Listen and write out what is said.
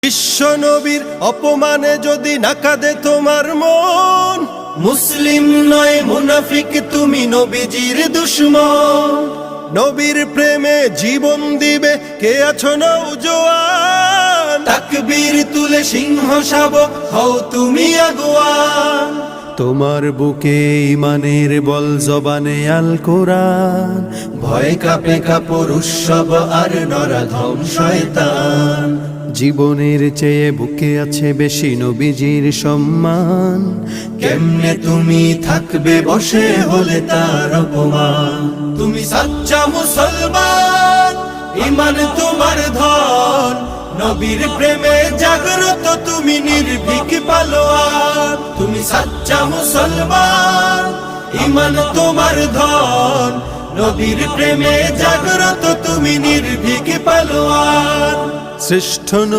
বিশ্ব নবীর অপমানে যদি না কাঁদে তোমার মন, মুসলিম নয় মুনাফিক তুমি নবীজির দুশমন। নবীর প্রেমে জীবন দিবে কে আছো নওজোয়ান, তাকবীর তুলে সিংহ শাবক হও তুমি আগুয়ান। তোমার বুকে ইমানের বল জবানে আল কোরআন, ভয় কাঁপে কাপড় উৎসব আর নরাধম শয়তান। জীবনের চেয়ে বুকে আছে বেশি নবীজির সম্মান, কেমনে তুমি থাকবে বসে হলে তার অপমান। তুমি সাচ্চা মুসলমান, ইমান তোমার ধন, নবীর প্রেমে জাগ্রত তুমি নির্ভীক পালোয়ান। তুমি সাচ্চা মুসলমান, ইমান তোমার ধন, নবীর প্রেমে জাগ্রত তুমি নির্ভীক পালোয়ান। শ্রেষ্ঠ নবী